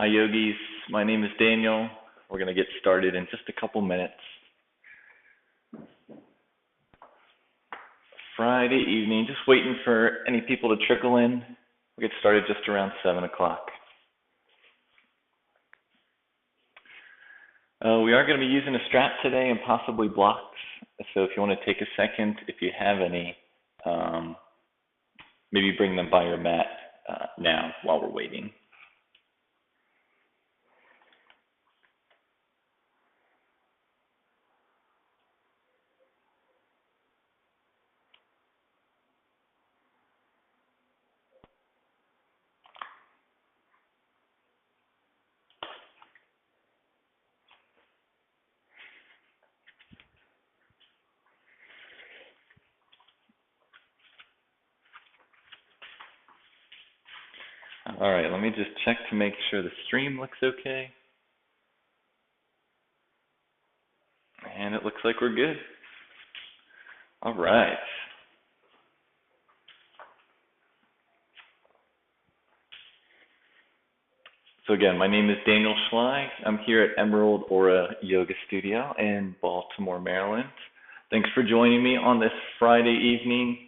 Hi yogis, my name is Daniel. We're going to get started in just a couple minutes. Friday evening, just waiting for any people to trickle in. We'll get started just around 7 o'clock. We are going to be using a strap today and possibly blocks. So if you want to take a second, if you have any, maybe bring them by your mat now while we're waiting. All right, let me just check to make sure the stream looks okay. And it looks like we're good. All right. So again, my name is Daniel Schleig. I'm here at Emerald Aura Yoga Studio in Baltimore, Maryland. Thanks for joining me on this Friday evening.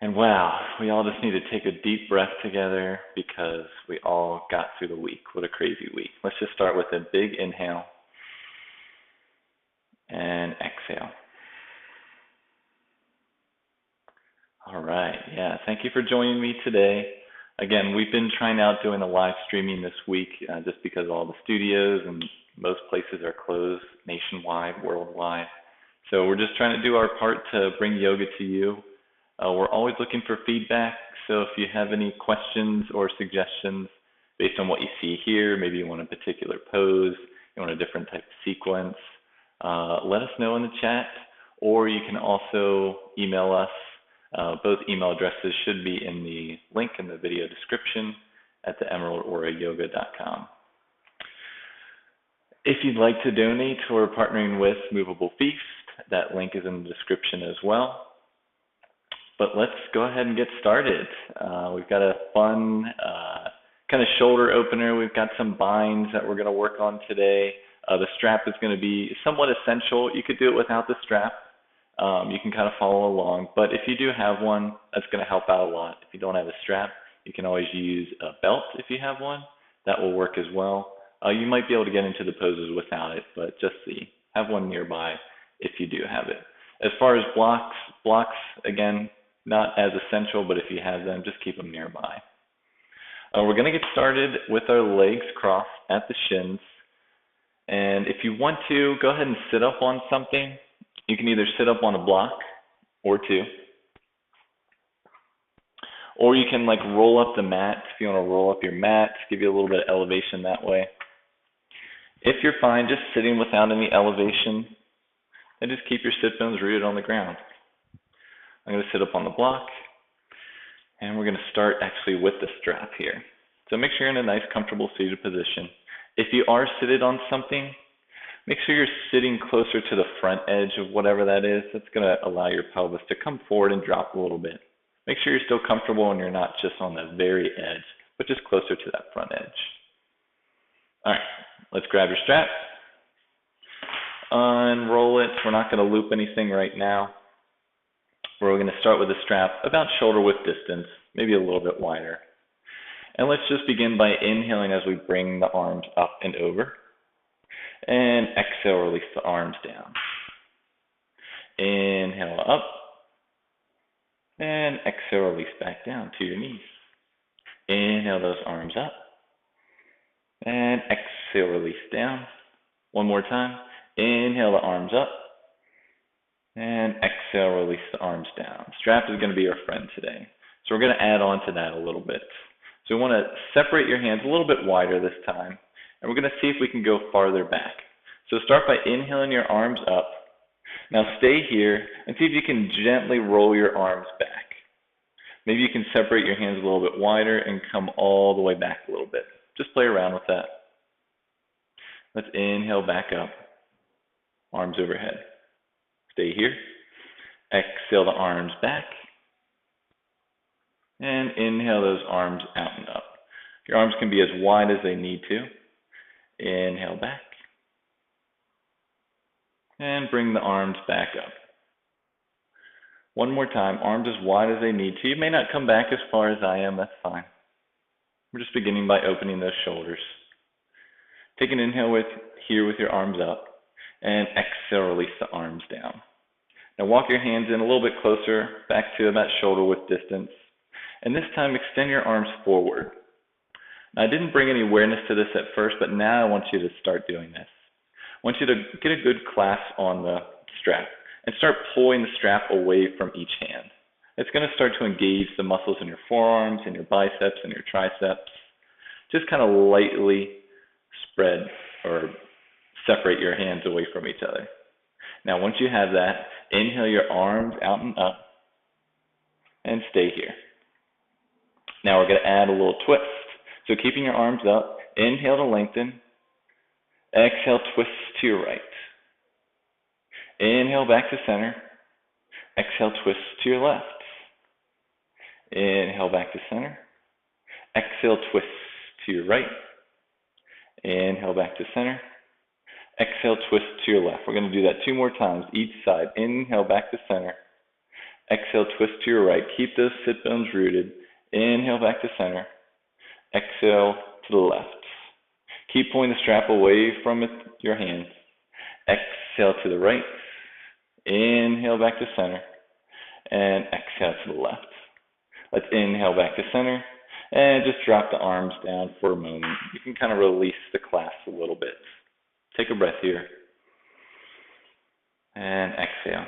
And wow, we all just need to take a deep breath together because we all got through the week. What a crazy week. Let's just start with a big inhale and exhale. All right, yeah, thank you for joining me today. Again, we've been trying out doing a live streaming this week just because all the studios and most places are closed nationwide, worldwide. So we're just trying to do our part to bring yoga to you. We're always looking for feedback, so if you have any questions or suggestions based on what you see here, maybe you want a particular pose, you want a different type of sequence, let us know in the chat, or you can also email us. Both email addresses should be in the link in the video description at theemeraldaurayoga.com. If you'd like to donate, we're partnering with Movable Feast. That link is in the description as well. But let's go ahead and get started. We've got a fun kind of shoulder opener. We've got some binds that we're going to work on today. The strap is going to be somewhat essential. You could do it without the strap. You can kind of follow along. But if you do have one, that's going to help out a lot. If you don't have a strap, you can always use a belt if you have one. That will work as well. You might be able to get into the poses without it, but just have one nearby if you do have it. As far as blocks, again, not as essential, but if you have them, just keep them nearby. We're going to get started with our legs crossed at the shins. And if you want to, go ahead and sit up on something. You can either sit up on a block or two. Or you can roll up the mat. If you want to roll up your mat, give you a little bit of elevation that way. If you're fine just sitting without any elevation, then just keep your sit bones rooted on the ground. I'm going to sit up on the block, and we're going to start actually with the strap here. So make sure you're in a nice, comfortable seated position. If you are seated on something, make sure you're sitting closer to the front edge of whatever that is. That's going to allow your pelvis to come forward and drop a little bit. Make sure you're still comfortable and you're not just on the very edge, but just closer to that front edge. All right, let's grab your strap. Unroll it. We're not going to loop anything right now. We're going to start with a strap about shoulder width distance, maybe a little bit wider. And let's just begin by inhaling as we bring the arms up and over. And exhale, release the arms down. Inhale up. And exhale, release back down to your knees. Inhale those arms up. And exhale, release down. One more time. Inhale the arms up. And exhale, release the arms down. Strap is going to be our friend today. So we're going to add on to that a little bit. So we want to separate your hands a little bit wider this time. And we're going to see if we can go farther back. So start by inhaling your arms up. Now stay here and see if you can gently roll your arms back. Maybe you can separate your hands a little bit wider and come all the way back a little bit. Just play around with that. Let's inhale back up. Arms overhead. Stay here. Exhale the arms back. And inhale those arms out and up. Your arms can be as wide as they need to. Inhale back. And bring the arms back up. One more time, arms as wide as they need to. You may not come back as far as I am, that's fine. We're just beginning by opening those shoulders. Take an inhale here with your arms up, and exhale, release the arms down. Now walk your hands in a little bit closer, back to about shoulder width distance. And this time, extend your arms forward. Now, I didn't bring any awareness to this at first, but now I want you to start doing this. I want you to get a good clasp on the strap and start pulling the strap away from each hand. It's going to start to engage the muscles in your forearms, in your biceps, and your triceps. Just kind of lightly spread or separate your hands away from each other. Now, once you have that, inhale your arms out and up and stay here. Now we're going to add a little twist. So keeping your arms up, inhale to lengthen, exhale, twist to your right. Inhale back to center, exhale, twist to your left. Inhale back to center, exhale, twist to your right. Inhale back to center, exhale, twist to your left. We're going to do that 2 more times, each side. Inhale back to center, exhale, twist to your right. Keep those sit bones rooted. Inhale back to center, exhale to the left. Keep pulling the strap away from your hands. Exhale to the right. Inhale back to center, and exhale to the left. Let's inhale back to center, and just drop the arms down for a moment. You can kind of release the clasp a little bit. Take a breath here, and exhale.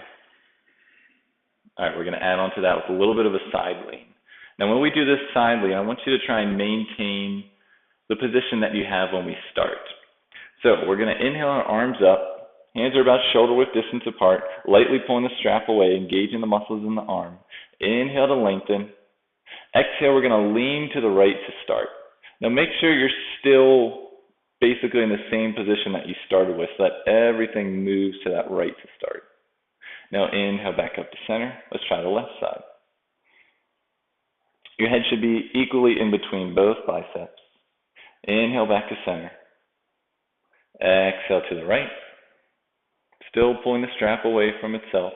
All right, we're going to add on to that with a little bit of a side lean. Now, when we do this side lean, I want you to try and maintain the position that you have when we start. So we're going to inhale our arms up. Hands are about shoulder width distance apart, lightly pulling the strap away, engaging the muscles in the arm. Inhale to lengthen. Exhale, we're going to lean to the right to start. Now make sure you're still basically in the same position that you started with, so that everything moves to that right to start. Now inhale back up to center. Let's try the left side. Your head should be equally in between both biceps. Inhale back to center. Exhale to the right. Still pulling the strap away from itself.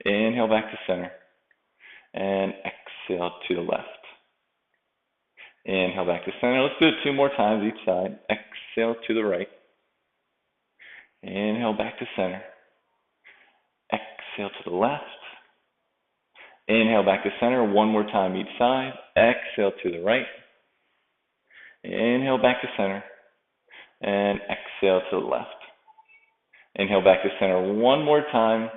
Inhale back to center. And exhale to the left. Inhale back to center. Let's do it 2 more times each side. Exhale to the right. Inhale back to center. Exhale to the left. Inhale back to center. 1 more time each side. Exhale to the right. Inhale back to center. And exhale to the left. Inhale back to center 1 more time.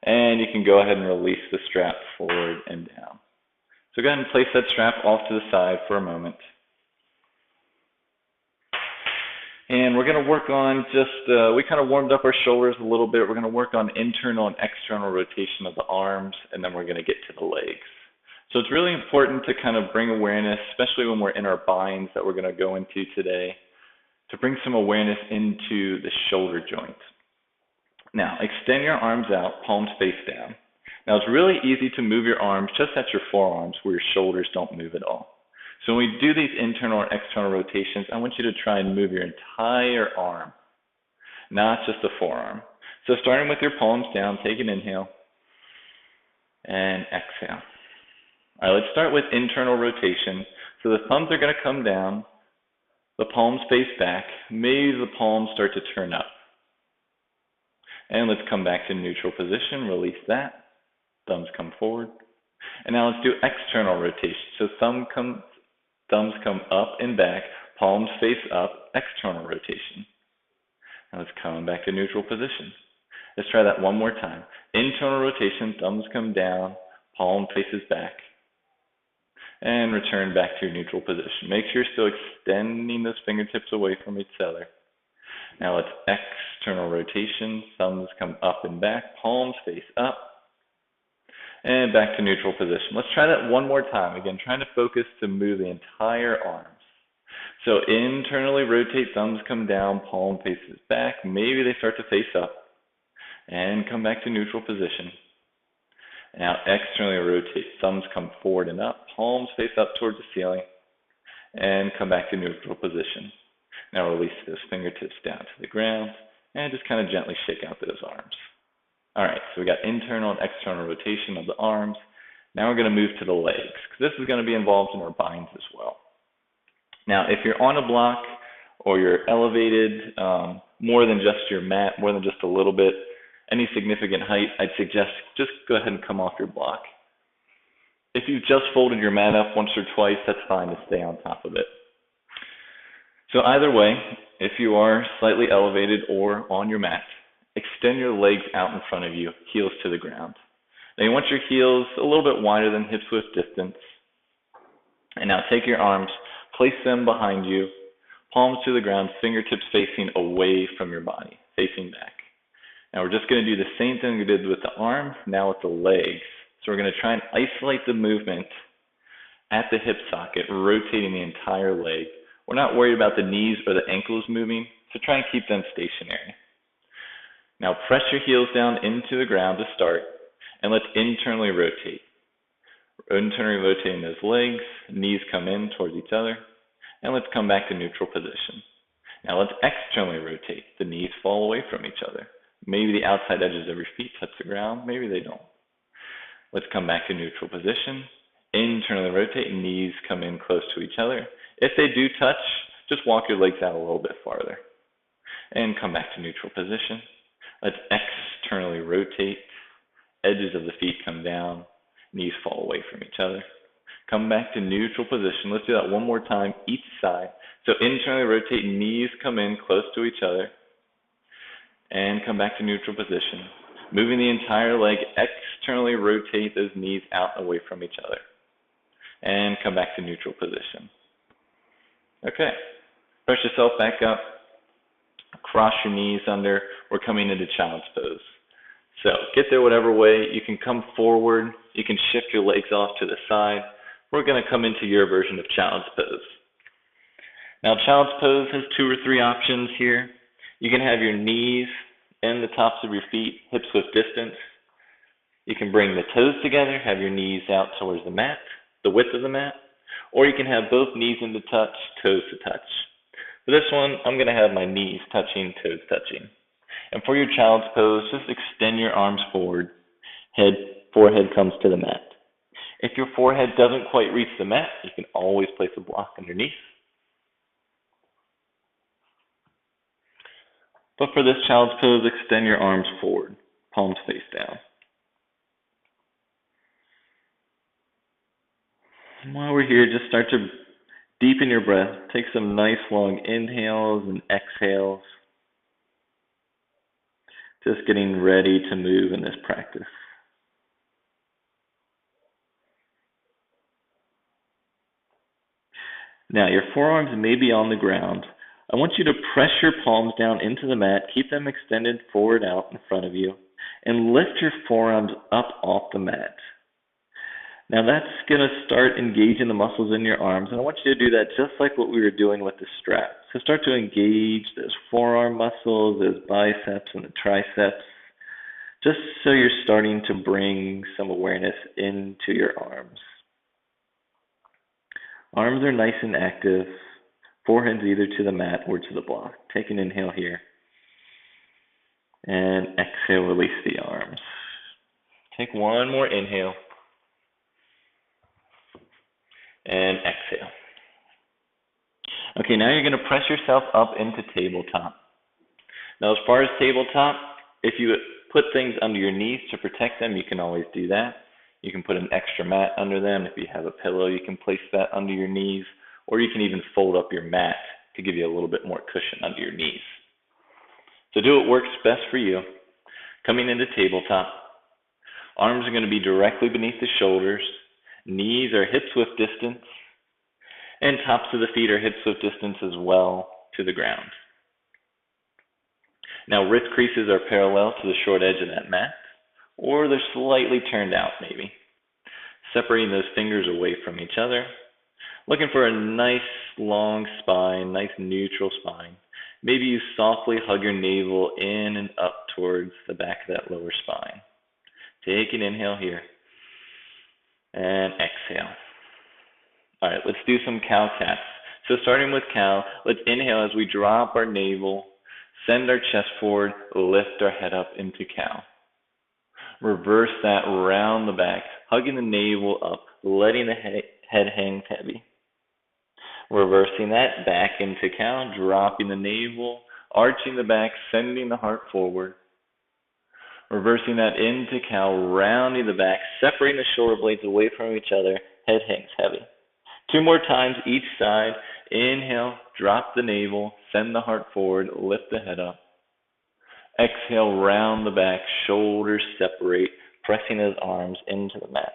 And you can go ahead and release the strap forward and down. So go ahead and place that strap off to the side for a moment. And we're going to work on we kind of warmed up our shoulders a little bit. We're going to work on internal and external rotation of the arms, and then we're going to get to the legs. So it's really important to kind of bring awareness, especially when we're in our binds that we're going to go into today, to bring some awareness into the shoulder joint. Now, extend your arms out, palms face down. Now, it's really easy to move your arms just at your forearms where your shoulders don't move at all. So when we do these internal or external rotations, I want you to try and move your entire arm, not just the forearm. So starting with your palms down, take an inhale and exhale. All right, let's start with internal rotation. So the thumbs are going to come down, the palms face back, maybe the palms start to turn up. And let's come back to neutral position, release that, thumbs come forward. And now let's do external rotation. So thumbs come up and back, palms face up, external rotation. Now let's come back to neutral position. Let's try that 1 more time. Internal rotation, thumbs come down, palm faces back. And return back to your neutral position. Make sure you're still extending those fingertips away from each other. Now let's external rotation, thumbs come up and back, palms face up. And back to neutral position. Let's try that 1 more time. Again, trying to focus to move the entire arms. So internally rotate, thumbs come down, palm faces back. Maybe they start to face up. And come back to neutral position. Now externally rotate, thumbs come forward and up, palms face up towards the ceiling. and come back to neutral position. Now release those fingertips down to the ground and just kind of gently shake out those arms. All right, so we got internal and external rotation of the arms. Now we're going to move to the legs, because this is going to be involved in our binds as well. Now, if you're on a block or you're elevated more than just your mat, more than just a little bit, any significant height, I'd suggest just go ahead and come off your block. If you've just folded your mat up once or twice, that's fine to stay on top of it. So either way, if you are slightly elevated or on your mat, extend your legs out in front of you, heels to the ground. Now you want your heels a little bit wider than hips width distance. And now take your arms, place them behind you, palms to the ground, fingertips facing away from your body, facing back. Now we're just going to do the same thing we did with the arms, now with the legs. So we're going to try and isolate the movement at the hip socket, rotating the entire leg. We're not worried about the knees or the ankles moving, so try and keep them stationary. Now press your heels down into the ground to start, and let's internally rotate. Internally rotating those legs, knees come in towards each other, and let's come back to neutral position. Now let's externally rotate. The knees fall away from each other. Maybe the outside edges of your feet touch the ground, maybe they don't. Let's come back to neutral position. Internally rotate, knees come in close to each other. If they do touch, just walk your legs out a little bit farther. And come back to neutral position. Let's externally rotate. Edges of the feet come down. Knees fall away from each other. Come back to neutral position. Let's do that one more time, each side. So internally rotate, knees come in close to each other. And come back to neutral position. Moving the entire leg, externally rotate those knees out away from each other. And come back to neutral position. Okay, press yourself back up, cross your knees under. We're coming into child's pose. So get there whatever way. You can come forward, you can shift your legs off to the side. We're going to come into your version of child's pose. Now child's pose has 2 or 3 options here. You can have your knees and the tops of your feet hips width distance. You can bring the toes together, have your knees out towards the mat, the width of the mat, or you can have both knees into touch, toes to touch. For this one, I'm going to have my knees touching, toes touching. And for your child's pose, just extend your arms forward, forehead comes to the mat. If your forehead doesn't quite reach the mat, you can always place a block underneath. But for this child's pose, extend your arms forward, palms face down. And while we're here, just start to deepen your breath. Take some nice long inhales and exhales. Just getting ready to move in this practice. Now, your forearms may be on the ground. I want you to press your palms down into the mat, keep them extended forward out in front of you, and lift your forearms up off the mat. Now that's going to start engaging the muscles in your arms, and I want you to do that just like what we were doing with the strap. So start to engage those forearm muscles, those biceps and the triceps, just so you're starting to bring some awareness into your arms. Arms are nice and active. Forehead's either to the mat or to the block. Take an inhale here. And exhale, release the arms. Take one more inhale. And exhale. Okay, now you're going to press yourself up into tabletop. Now, as far as tabletop, if you put things under your knees to protect them, you can always do that. You can put an extra mat under them. If you have a pillow, you can place that under your knees. Or you can even fold up your mat to give you a little bit more cushion under your knees. So do what works best for you. Coming into tabletop, arms are going to be directly beneath the shoulders. Knees are hips width distance. And tops of the feet are hips width distance as well to the ground. Now wrist creases are parallel to the short edge of that mat, or they're slightly turned out maybe. Separating those fingers away from each other. Looking for a nice long spine, nice neutral spine. Maybe you softly hug your navel in and up towards the back of that lower spine. Take an inhale here. And exhale. All right, let's do some cow-cats. So starting with cow, let's inhale as we drop our navel, send our chest forward, lift our head up into cow. Reverse that round the back, hugging the navel up, letting the head hang heavy. Reversing that back into cow, dropping the navel, arching the back, sending the heart forward. Reversing that into cow, rounding the back, separating the shoulder blades away from each other, head hangs heavy. 2 more times each side. Inhale, drop the navel, send the heart forward, lift the head up. Exhale, round the back, shoulders separate, pressing those arms into the mat.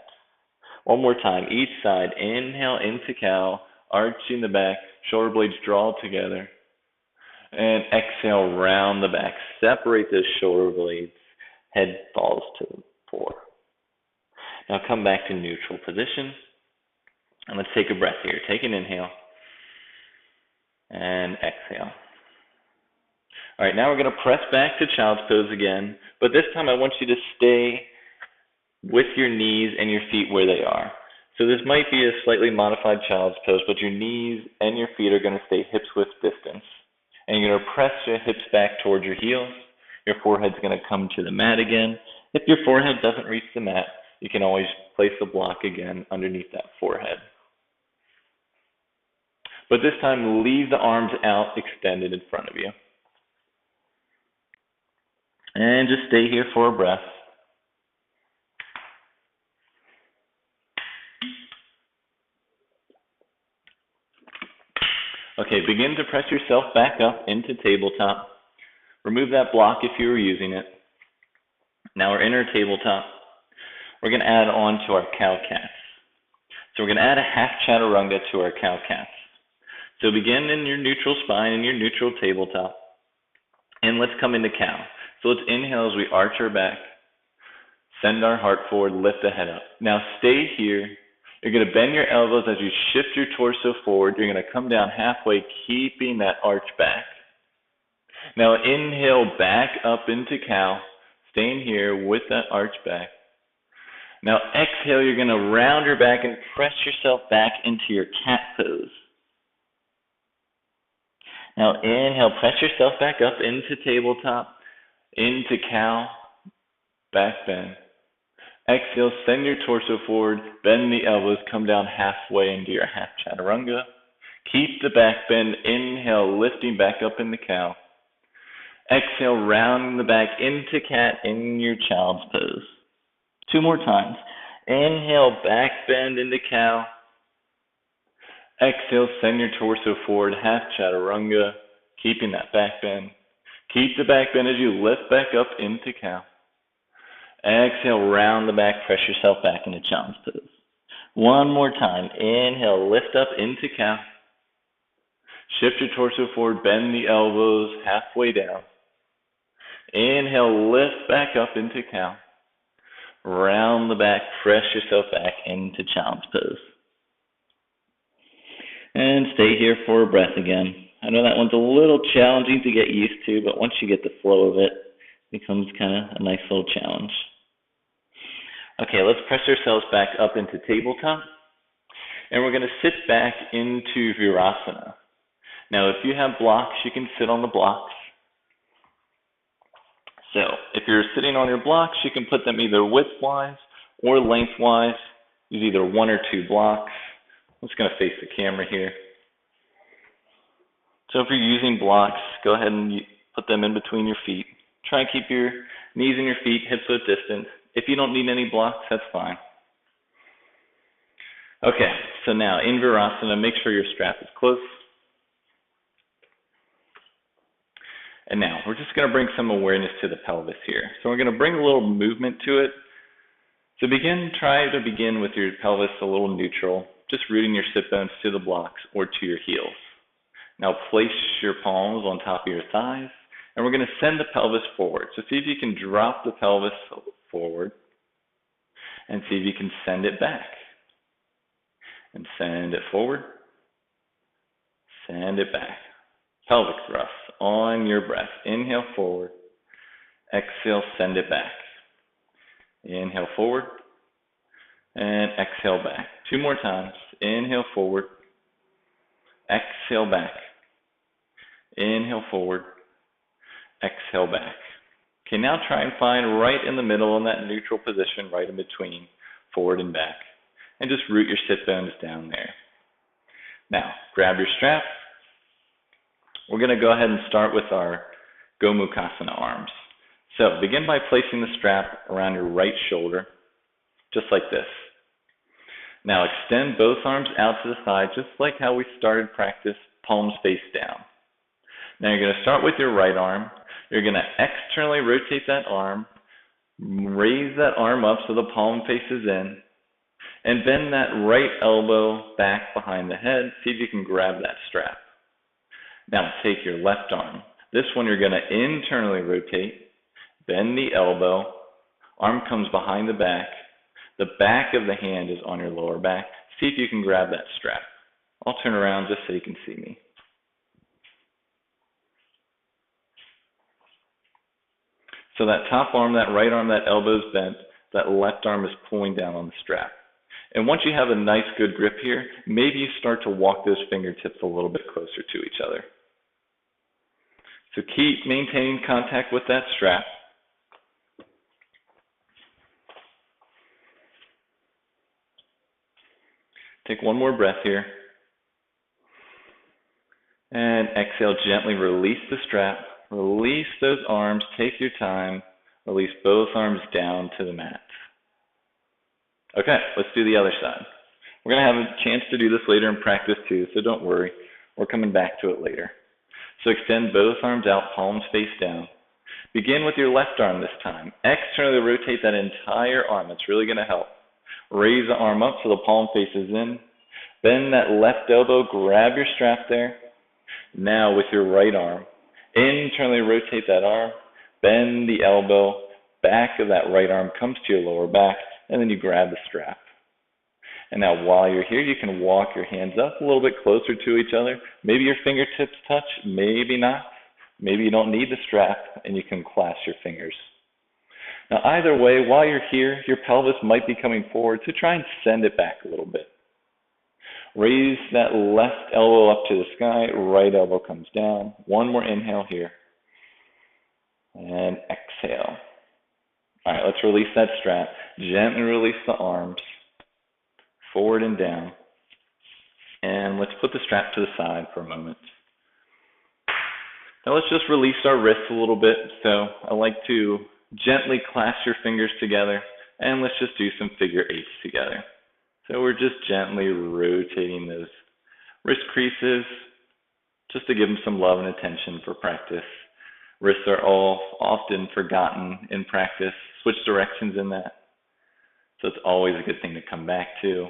1 more time, each side. Inhale into cow, arching the back, shoulder blades draw together. And exhale, round the back, separate those shoulder blades, head falls to the floor. Now come back to neutral position, and let's take a breath here. Take an inhale, and exhale. All right, now we're going to press back to child's pose again, but this time I want you to stay with your knees and your feet where they are. So this might be a slightly modified child's pose, but your knees and your feet are going to stay hips-width distance. And you're going to press your hips back towards your heels. Your forehead's going to come to the mat again. If your forehead doesn't reach the mat, you can always place the block again underneath that forehead. But this time, leave the arms out extended in front of you. And just stay here for a breath. Okay, begin to press yourself back up into tabletop. Remove that block if you were using it. Now we're in our tabletop. We're going to add on to our cow cats. So we're going to add a half chaturanga to our cow cats. So begin in your neutral spine, in your neutral tabletop. And let's come into cow. So let's inhale as we arch our back, send our heart forward, lift the head up. Now stay here. You're going to bend your elbows as you shift your torso forward. You're going to come down halfway, keeping that arch back. Now inhale back up into cow, staying here with that arch back. Now exhale, you're going to round your back and press yourself back into your cat pose. Now inhale, press yourself back up into tabletop, into cow, back bend. Exhale, send your torso forward, bend the elbows, come down halfway into your half chaturanga. Keep the back bend, inhale, lifting back up in the cow. Exhale, rounding the back into cat in your child's pose. 2 more times. Inhale, back bend into cow. Exhale, send your torso forward, half chaturanga, keeping that back bend. Keep the back bend as you lift back up into cow. Exhale, round the back, press yourself back into child's pose. 1 more time. Inhale, lift up into cow. Shift your torso forward, bend the elbows halfway down. Inhale, lift back up into cow. Round the back, press yourself back into child's pose. And stay here for a breath again. I know that one's a little challenging to get used to, but once you get the flow of it, it becomes kind of a nice little challenge. Okay, let's press ourselves back up into tabletop. And we're going to sit back into Virasana. Now, if you have blocks, you can sit on the blocks. So, if you're sitting on your blocks, you can put them either widthwise or lengthwise. Use either 1 or 2 blocks. I'm just going to face the camera here. So if you're using blocks, go ahead and put them in between your feet. Try and keep your knees and your feet hips-width distance. If you don't need any blocks, that's fine. Okay, so now in Virasana, make sure your strap is close. And now we're just going to bring some awareness to the pelvis here. So we're going to bring a little movement to it. So try to begin with your pelvis a little neutral, just rooting your sit bones to the blocks or to your heels. Now place your palms on top of your thighs, and we're going to send the pelvis forward. So see if you can drop the pelvis forward, and see if you can send it back. And send it forward, send it back. Pelvic thrust on your breath. Inhale forward, exhale, send it back. Inhale forward, and exhale back. 2 more times. Inhale forward, Exhale back. Inhale forward. Exhale back. Okay, now try and find right in the middle in that neutral position, right in between forward and back. And just root your sit bones down there. Now, grab your strap. We're going to go ahead and start with our Gomukhasana arms. So begin by placing the strap around your right shoulder, just like this. Now extend both arms out to the side, just like how we started practice, palms face down. Now you're going to start with your right arm. You're going to externally rotate that arm, raise that arm up so the palm faces in, and bend that right elbow back behind the head. See if you can grab that strap. Now take your left arm. This one you're going to internally rotate, bend the elbow, arm comes behind the back of the hand is on your lower back. See if you can grab that strap. I'll turn around just so you can see me. So that top arm, that right arm, that elbow's bent, that left arm is pulling down on the strap. And once you have a nice good grip here, maybe you start to walk those fingertips a little bit closer to each other. So keep maintaining contact with that strap. Take one more breath here. And exhale, gently release the strap. Release those arms, take your time. Release both arms down to the mat. Okay, let's do the other side. We're going to have a chance to do this later in practice too, so don't worry. We're coming back to it later. So extend both arms out, palms face down. Begin with your left arm this time. Externally rotate that entire arm. It's really going to help. Raise the arm up so the palm faces in. Bend that left elbow, grab your strap there. Now with your right arm, internally rotate that arm, bend the elbow, back of that right arm comes to your lower back, and then you grab the strap. And now while you're here, you can walk your hands up a little bit closer to each other. Maybe your fingertips touch, maybe not. Maybe you don't need the strap and you can clasp your fingers. Now either way, while you're here, your pelvis might be coming forward, so try and send it back a little bit. Raise that left elbow up to the sky, right elbow comes down. One more inhale here. And exhale. All right, let's release that strap. Gently release the arms, forward and down. And let's put the strap to the side for a moment. Now let's just release our wrists a little bit. So I like to gently clasp your fingers together, and let's just do some figure eights together. So we're just gently rotating those wrist creases just to give them some love and attention for practice. Wrists are all often forgotten in practice. Switch directions in that. So it's always a good thing to come back to.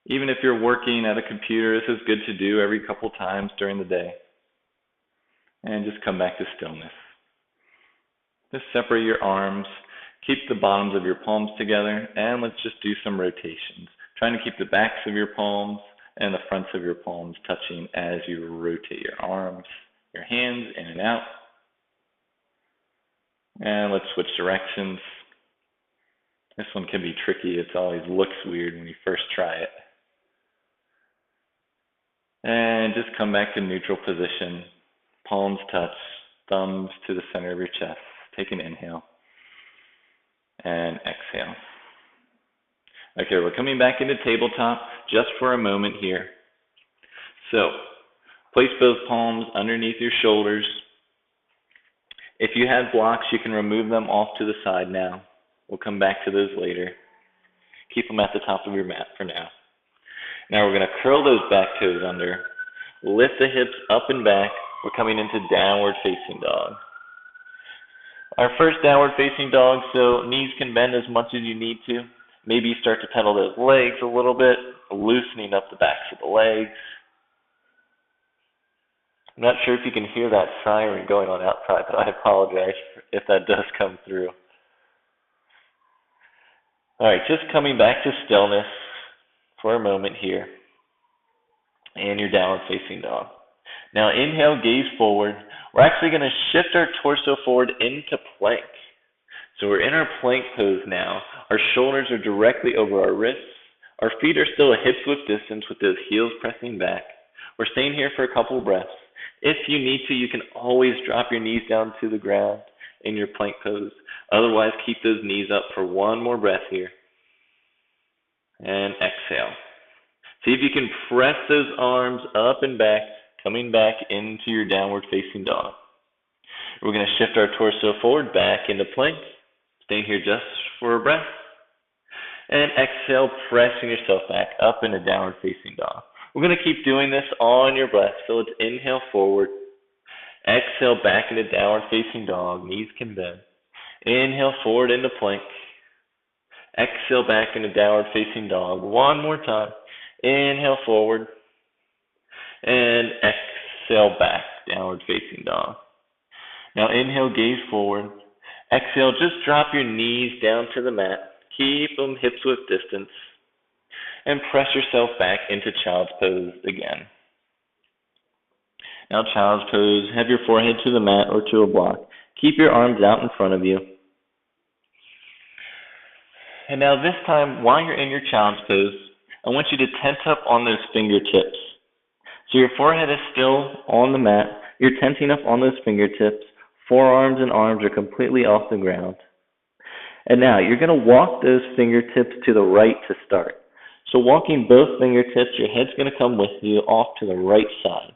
Even if you're working at a computer, this is good to do every couple times during the day. And just come back to stillness. Just separate your arms. Keep the bottoms of your palms together. And let's just do some rotations. Trying to keep the backs of your palms and the fronts of your palms touching as you rotate your arms, your hands in and out. And let's switch directions. This one can be tricky. It always looks weird when you first try it. And just come back to neutral position. Palms touch, thumbs to the center of your chest. Take an inhale. And exhale. Okay, we're coming back into tabletop just for a moment here. So, place both palms underneath your shoulders. If you have blocks, you can remove them off to the side now. We'll come back to those later. Keep them at the top of your mat for now. Now we're going to curl those back toes under. Lift the hips up and back. We're coming into downward facing dog. Our first downward facing dog, so knees can bend as much as you need to. Maybe you start to pedal those legs a little bit, loosening up the backs of the legs. I'm not sure if you can hear that siren going on outside, but I apologize if that does come through. All right, just coming back to stillness for a moment here. And your downward facing dog. Now inhale, gaze forward. We're actually going to shift our torso forward into plank. So we're in our plank pose now. Our shoulders are directly over our wrists. Our feet are still a hips width distance with those heels pressing back. We're staying here for a couple of breaths. If you need to, you can always drop your knees down to the ground in your plank pose. Otherwise, keep those knees up for one more breath here. And exhale. See if you can press those arms up and back, coming back into your downward facing dog. We're going to shift our torso forward, back into plank. Staying here just for a breath. And exhale, pressing yourself back up into downward facing dog. We're going to keep doing this on your breath. So let's inhale forward. Exhale back into downward facing dog. Knees can bend. Inhale forward into plank. Exhale back into downward facing dog. One more time. Inhale forward. And exhale back, downward facing dog. Now inhale, gaze forward. Exhale, just drop your knees down to the mat. Keep them hips width distance. And press yourself back into child's pose again. Now child's pose, have your forehead to the mat or to a block. Keep your arms out in front of you. And now this time, while you're in your child's pose, I want you to tense up on those fingertips. So your forehead is still on the mat. You're tensing up on those fingertips. Forearms and arms are completely off the ground. And now you're going to walk those fingertips to the right to start. So walking both fingertips, your head's going to come with you off to the right side.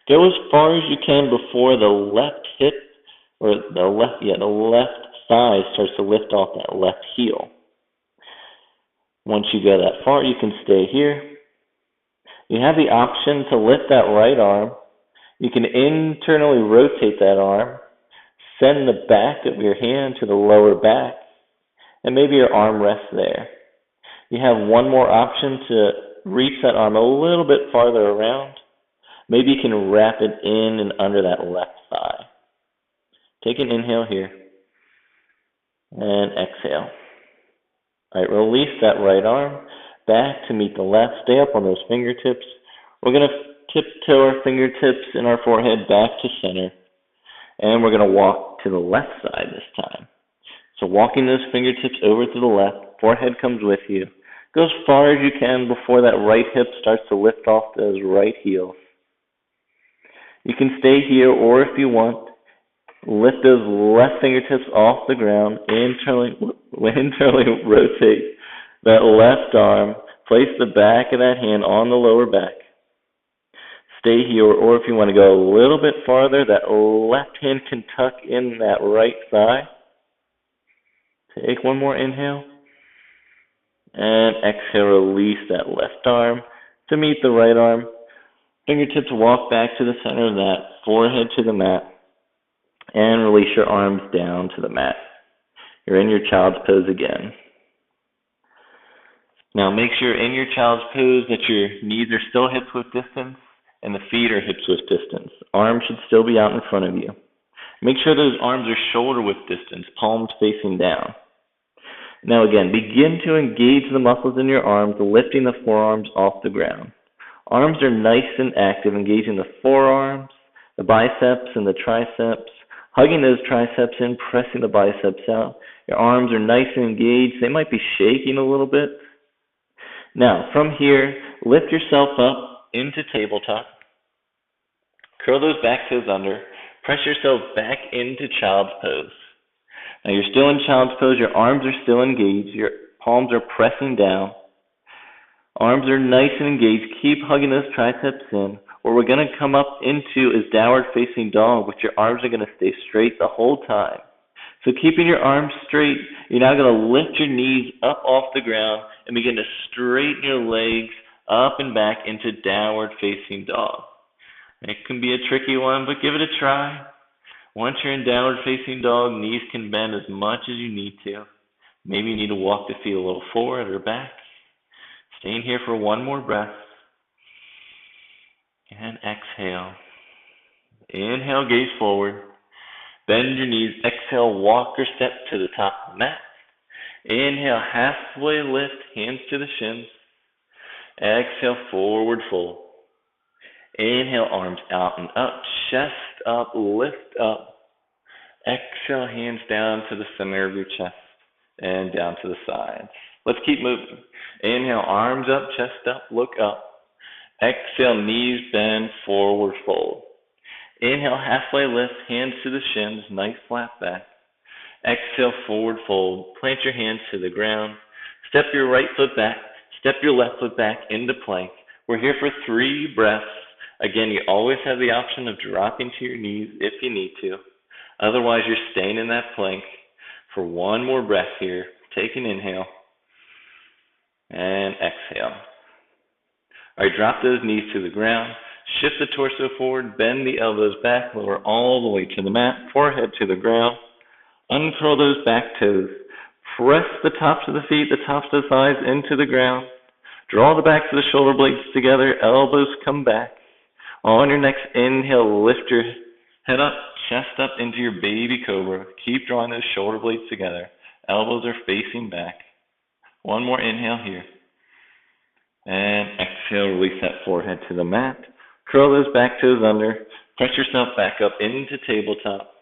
Go as far as you can before the left hip or the left thigh starts to lift off that left heel. Once you go that far, you can stay here. You have the option to lift that right arm. You can internally rotate that arm. Send the back of your hand to the lower back. And maybe your arm rests there. You have one more option to reach that arm a little bit farther around. Maybe you can wrap it in and under that left thigh. Take an inhale here. And exhale. All right, release that right arm back to meet the left. Stay up on those fingertips. We're going to tiptoe our fingertips and our forehead back to center. And we're going to walk to the left side this time. So walking those fingertips over to the left, forehead comes with you. Go as far as you can before that right hip starts to lift off those right heels. You can stay here, or if you want, lift those left fingertips off the ground, internally rotate that left arm, place the back of that hand on the lower back. Stay here, or if you want to go a little bit farther, that left hand can tuck in that right thigh. Take one more inhale. And exhale, release that left arm to meet the right arm. Fingertips walk back to the center of that, forehead to the mat. And release your arms down to the mat. You're in your child's pose again. Now make sure in your child's pose that your knees are still hips width distance and the feet are hips width distance. Arms should still be out in front of you. Make sure those arms are shoulder width distance, palms facing down. Now again, begin to engage the muscles in your arms, lifting the forearms off the ground. Arms are nice and active, engaging the forearms, the biceps, and the triceps. Hugging those triceps in, pressing the biceps out. Your arms are nice and engaged. They might be shaking a little bit. Now, from here, lift yourself up into tabletop. Curl those back toes under. Press yourself back into child's pose. Now, you're still in child's pose. Your arms are still engaged. Your palms are pressing down. Arms are nice and engaged. Keep hugging those triceps in. What we're going to come up into is downward facing dog, but your arms are going to stay straight the whole time. So keeping your arms straight, you're now going to lift your knees up off the ground and begin to straighten your legs up and back into downward facing dog. It can be a tricky one, but give it a try. Once you're in downward facing dog, knees can bend as much as you need to. Maybe you need to walk the feet a little forward or back. Staying here for one more breath. And exhale. Inhale, gaze forward. Bend your knees. Exhale, walk or step to the top of the mat. Inhale, halfway lift, hands to the shins. Exhale, forward fold. Inhale, arms out and up, chest up, lift up. Exhale, hands down to the center of your chest and down to the sides. Let's keep moving. Inhale, arms up, chest up, look up. Exhale, knees bend, forward fold. Inhale, halfway lift, hands to the shins, nice flat back. Exhale, forward fold. Plant your hands to the ground. Step your right foot back. Step your left foot back into plank. We're here for 3 breaths. Again, you always have the option of dropping to your knees if you need to. Otherwise, you're staying in that plank for 1 more breath here. Take an inhale and exhale. All right, drop those knees to the ground. Shift the torso forward. Bend the elbows back. Lower all the way to the mat. Forehead to the ground. Uncurl those back toes. Press the tops of the feet, the tops of the thighs into the ground. Draw the backs of the shoulder blades together. Elbows come back. On your next inhale, lift your head up, chest up into your baby cobra. Keep drawing those shoulder blades together. Elbows are facing back. 1 more inhale here. And exhale, release that forehead to the mat. Curl those back toes under. Press yourself back up into tabletop.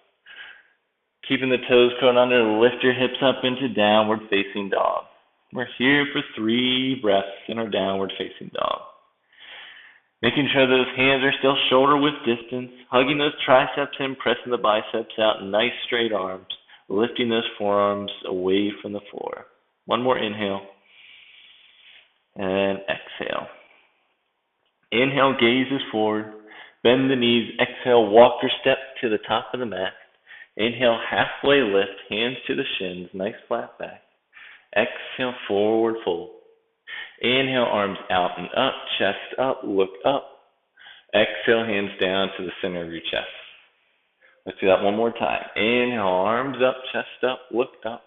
Keeping the toes curled under, lift your hips up into downward facing dog. We're here for 3 breaths in our downward facing dog. Making sure those hands are still shoulder width distance, hugging those triceps in, pressing the biceps out, nice straight arms, lifting those forearms away from the floor. 1 more inhale, and exhale. Inhale, gazes forward, bend the knees, exhale, walk or step to the top of the mat. Inhale, halfway lift, hands to the shins, nice flat back. Exhale, forward fold. Inhale, arms out and up, chest up, look up. Exhale, hands down to the center of your chest. Let's do that 1 more time. Inhale, arms up, chest up, look up.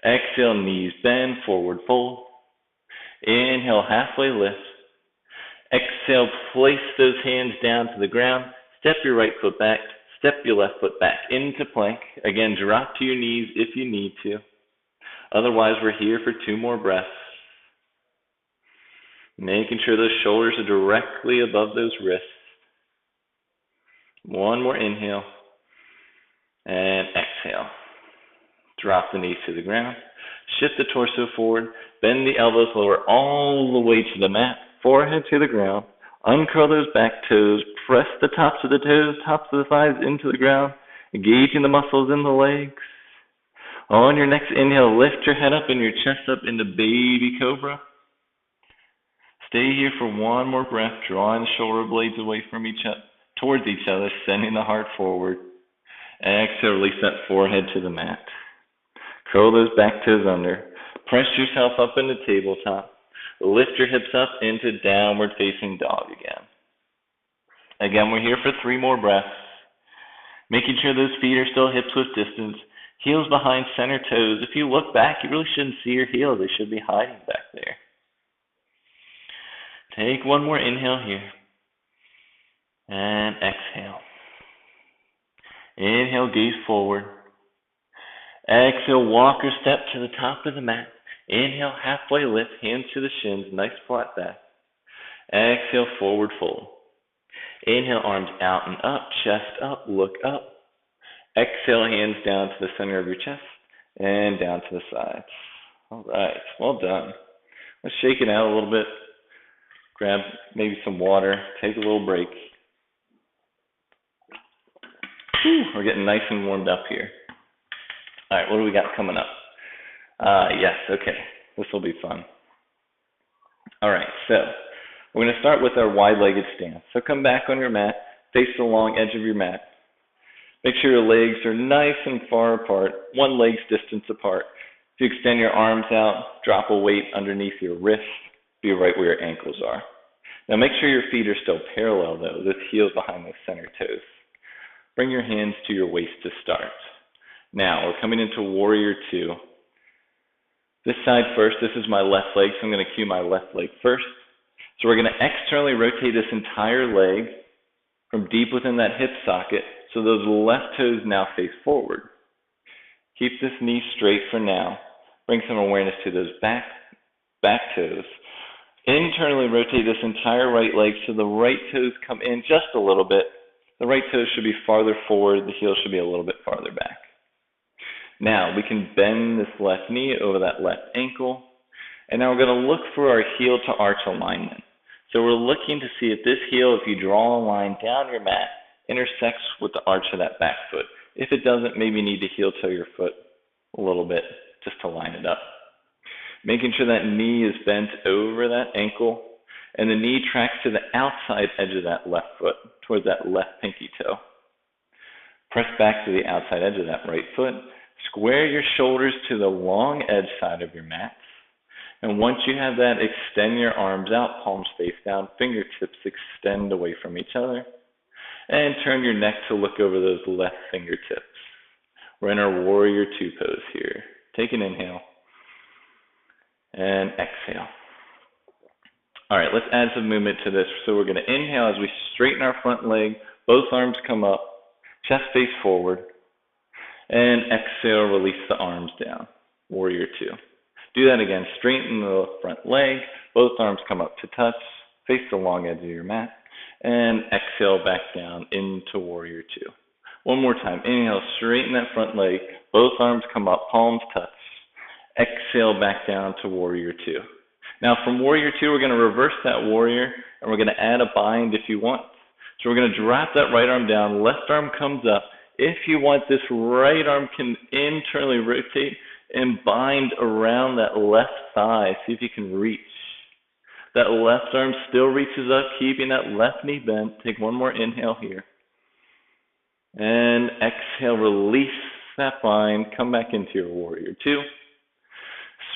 Exhale, knees bend, forward fold. Inhale, halfway lift. Exhale, place those hands down to the ground. Step your right foot back. Step your left foot back into plank. Again, drop to your knees if you need to. Otherwise, we're here for 2 more breaths. Making sure those shoulders are directly above those wrists. 1 more inhale. And exhale. Drop the knees to the ground. Shift the torso forward. Bend the elbows lower all the way to the mat. Forehead to the ground. Uncurl those back toes. Press the tops of the toes, tops of the thighs into the ground. Engaging the muscles in the legs. On your next inhale, lift your head up and your chest up into baby cobra. Stay here for 1 more breath, drawing the shoulder blades away from towards each other, sending the heart forward. Exhale, release that forehead to the mat. Curl those back toes under. Press yourself up into tabletop. Lift your hips up into downward facing dog again. Again, we're here for 3 more breaths. Making sure those feet are still hips width distance. Heels behind center toes. If you look back, you really shouldn't see your heels. They should be hiding back there. Take 1 more inhale here. And exhale. Inhale, gaze forward. Exhale, walk or step to the top of the mat. Inhale, halfway lift, hands to the shins, nice flat back. Exhale, forward fold. Inhale, arms out and up, chest up, look up. Exhale, hands down to the center of your chest and down to the sides. All right, well done. Let's shake it out a little bit. Grab maybe some water, take a little break. We're getting nice and warmed up here. All right, what do we got coming up? Yes, okay, this will be fun. All right, so we're going to start with our wide-legged stance. So come back on your mat, face the long edge of your mat. Make sure your legs are nice and far apart, 1 leg's distance apart. If you extend your arms out, drop a weight underneath your wrist, be right where your ankles are. Now make sure your feet are still parallel though, those heels behind those center toes. Bring your hands to your waist to start. Now we're coming into Warrior 2. This side first, this is my left leg, so I'm going to cue my left leg first. So we're going to externally rotate this entire leg from deep within that hip socket, so those left toes now face forward. Keep this knee straight for now. Bring some awareness to those back toes. Internally rotate this entire right leg so the right toes come in just a little bit. The right toes should be farther forward, the heel should be a little bit farther back. Now we can bend this left knee over that left ankle. And now we're going to look for our heel to arch alignment. So we're looking to see if this heel, if you draw a line down your mat, intersects with the arch of that back foot. If it doesn't, maybe you need to heel toe your foot a little bit just to line it up. Making sure that knee is bent over that ankle and the knee tracks to the outside edge of that left foot, towards that left pinky toe. Press back to the outside edge of that right foot. Square your shoulders to the long edge side of your mat. And once you have that, extend your arms out, palms face down, fingertips extend away from each other. And turn your neck to look over those left fingertips. We're in our warrior two pose here. Take an inhale. And exhale. All right, let's add some movement to this. So we're going to inhale as we straighten our front leg. Both arms come up, chest face forward. And exhale, release the arms down. Warrior two. Do that again. Straighten the front leg. Both arms come up to touch. Face the long edge of your mat. And exhale back down into warrior two. One more time. Inhale, straighten that front leg. Both arms come up, palms touch. Exhale back down to warrior two. Now from warrior two, we're going to reverse that warrior, and we're going to add a bind if you want. So we're going to drop that right arm down. Left arm comes up. If you want, this right arm can internally rotate and bind around that left thigh. See if you can reach. That left arm still reaches up, keeping that left knee bent. Take one more inhale here. And exhale, release that bind. Come back into your warrior two.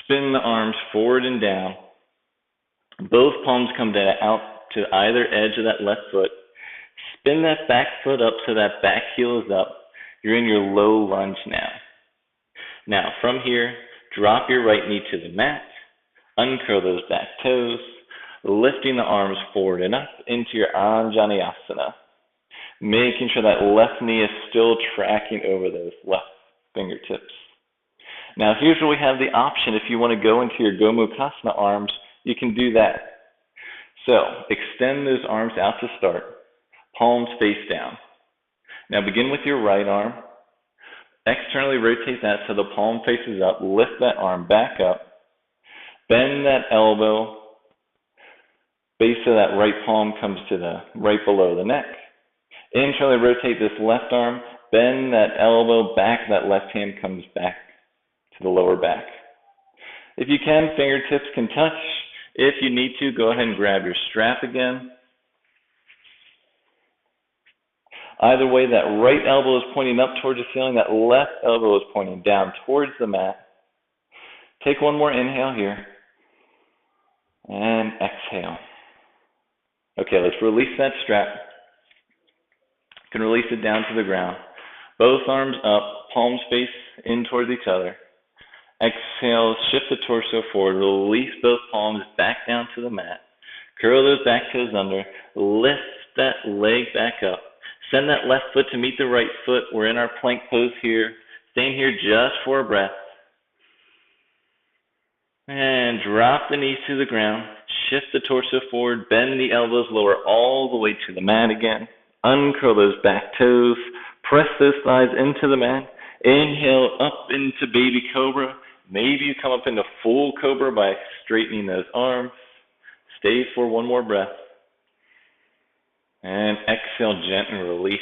Spin the arms forward and down. Both palms come down out to either edge of that left foot. Spin that back foot up so that back heel is up. You're in your low lunge now. Now, from here, drop your right knee to the mat. Uncurl those back toes. Lifting the arms forward and up into your Anjaneyasana. Making sure that left knee is still tracking over those left fingertips. Now, here's where we have the option. If you want to go into your Gomukhasana arms, you can do that. So, extend those arms out to start. Palms face down. Now, begin with your right arm. Externally rotate that so the palm faces up. Lift that arm back up. Bend that elbow. Base of that right palm comes to the right below the neck. Internally rotate this left arm. Bend that elbow back. That left hand comes back to the lower back. If you can, fingertips can touch. If you need to, go ahead and grab your strap again. Either way, that right elbow is pointing up towards the ceiling. That left elbow is pointing down towards the mat. Take one more inhale here. And exhale. Okay, let's release that strap. You can release it down to the ground. Both arms up, palms face in towards each other. Exhale, shift the torso forward. Release both palms back down to the mat. Curl those back toes under. Lift that leg back up. Send that left foot to meet the right foot. We're in our plank pose here. Staying here just for a breath. And drop the knees to the ground. Shift the torso forward. Bend the elbows lower all the way to the mat again. Uncurl those back toes. Press those thighs into the mat. Inhale up into baby cobra. Maybe you come up into full cobra by straightening those arms. Stay for one more breath. And exhale, gently release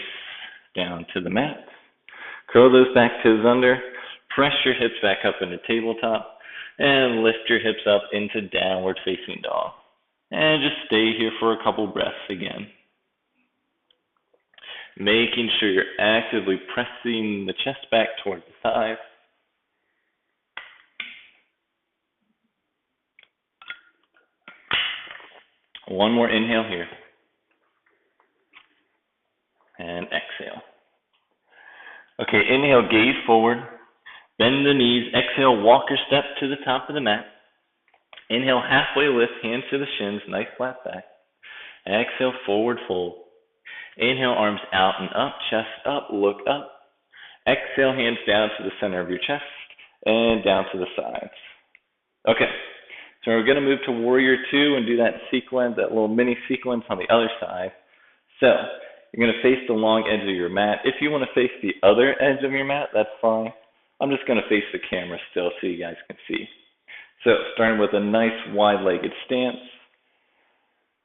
down to the mat. Curl those back toes under. Press your hips back up into tabletop. And lift your hips up into downward facing dog. And just stay here for a couple breaths again. Making sure you're actively pressing the chest back towards the thighs. One more inhale here. And exhale. Okay, inhale, gaze forward. Bend the knees. Exhale, walk your step to the top of the mat. Inhale, halfway lift, hands to the shins, nice flat back. Exhale, forward fold. Inhale, arms out and up, chest up, look up. Exhale, hands down to the center of your chest and down to the sides. Okay, so we're going to move to warrior two and do that sequence, that little mini sequence on the other side. So you're going to face the long edge of your mat. If you want to face the other edge of your mat, that's fine. I'm just going to face the camera still so you guys can see. So starting with a nice wide-legged stance.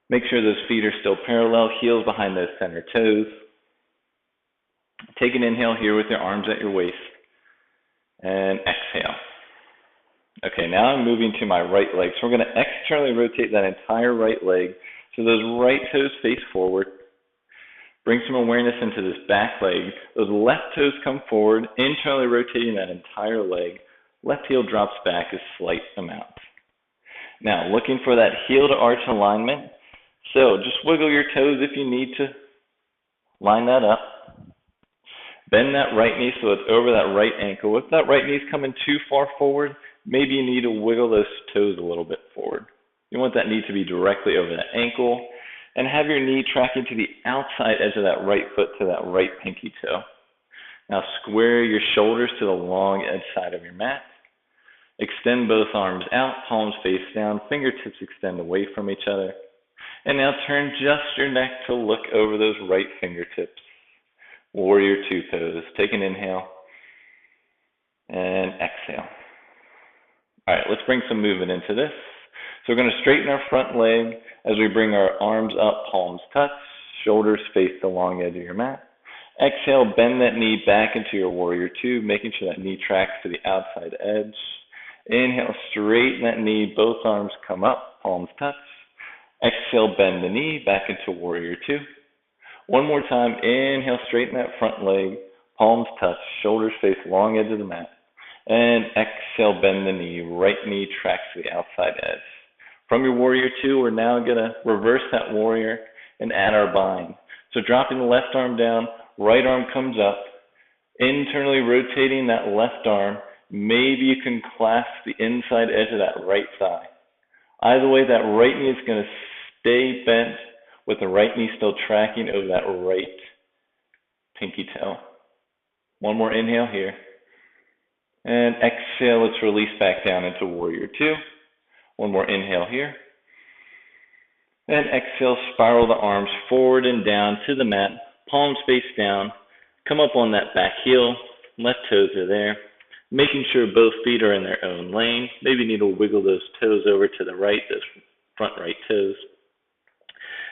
Make sure those feet are still parallel, heels behind those center toes. Take an inhale here with your arms at your waist, and exhale. Okay, now I'm moving to my right leg. So we're going to externally rotate that entire right leg so those right toes face forward. Bring some awareness into this back leg. Those left toes come forward, internally rotating that entire leg. Left heel drops back a slight amount. Now, looking for that heel to arch alignment. So just wiggle your toes if you need to. Line that up. Bend that right knee so it's over that right ankle. If that right knee is coming too far forward, maybe you need to wiggle those toes a little bit forward. You want that knee to be directly over that ankle, and have your knee tracking to the outside edge of that right foot to that right pinky toe. Now square your shoulders to the long edge side of your mat. Extend both arms out, palms face down, fingertips extend away from each other. And now turn just your neck to look over those right fingertips. Warrior two pose. Take an inhale and exhale. All right, let's bring some movement into this. So we're going to straighten our front leg as we bring our arms up, palms touch, shoulders face the long edge of your mat. Exhale, bend that knee back into your warrior two, making sure that knee tracks to the outside edge. Inhale, straighten that knee, both arms come up, palms touch. Exhale, bend the knee back into warrior two. One more time, inhale, straighten that front leg, palms touch, shoulders face long edge of the mat. And exhale, bend the knee, right knee tracks to the outside edge. From your warrior two, we're now going to reverse that warrior and add our bind. So dropping the left arm down, right arm comes up, internally rotating that left arm. Maybe you can clasp the inside edge of that right thigh. Either way, that right knee is going to stay bent with the right knee still tracking over that right pinky toe. One more inhale here. And exhale, let's release back down into warrior two. One more inhale here. And exhale, spiral the arms forward and down to the mat, palms face down. Come up on that back heel, left toes are there. Making sure both feet are in their own lane. Maybe you need to wiggle those toes over to the right, those front right toes.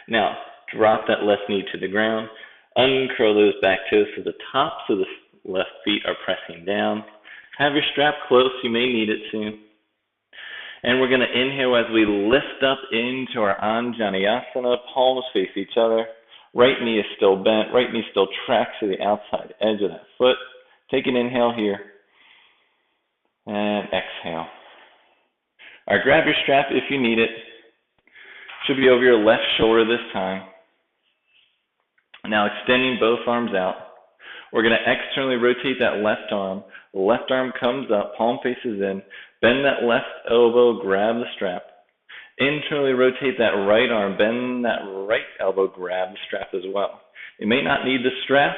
Now, drop that left knee to the ground. Uncurl those back toes to the tops of the left feet are pressing down. Have your strap close. You may need it soon. And we're going to inhale as we lift up into our Vinyasa. Palms face each other. Right knee is still bent. Right knee still tracks to the outside edge of that foot. Take an inhale here. And exhale. All right, grab your strap if you need it. Should be over your left shoulder this time. Now extending both arms out. We're going to externally rotate that left arm. The left arm comes up, palm faces in. Bend that left elbow, grab the strap. Internally rotate that right arm, bend that right elbow, grab the strap as well. You may not need the strap.